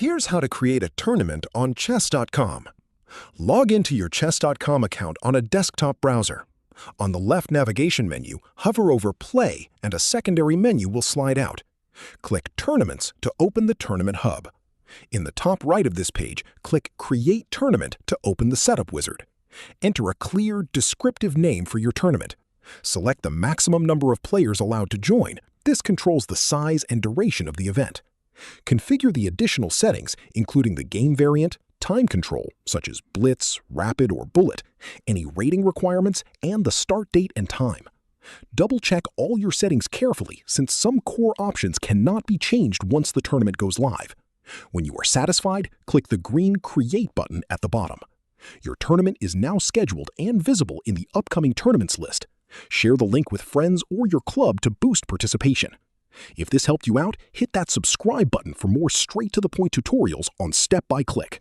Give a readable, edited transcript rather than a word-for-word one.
Here's how to create a tournament on chess.com. Log into your chess.com account on a desktop browser. On the left navigation menu, hover over Play and a secondary menu will slide out. Click Tournaments to open the Tournament Hub. In the top right of this page, click Create Tournament to open the Setup Wizard. Enter a clear, descriptive name for your tournament. Select the maximum number of players allowed to join. This controls the size and duration of the event. Configure the additional settings, including the game variant, time control, such as Blitz, Rapid, or Bullet, any rating requirements, and the start date and time. Double-check all your settings carefully, since some core options cannot be changed once the tournament goes live. When you are satisfied, click the green Create button at the bottom. Your tournament is now scheduled and visible in the upcoming tournaments list. Share the link with friends or your club to boost participation. If this helped you out, hit that subscribe button for more straight-to-the-point tutorials on Step by Click.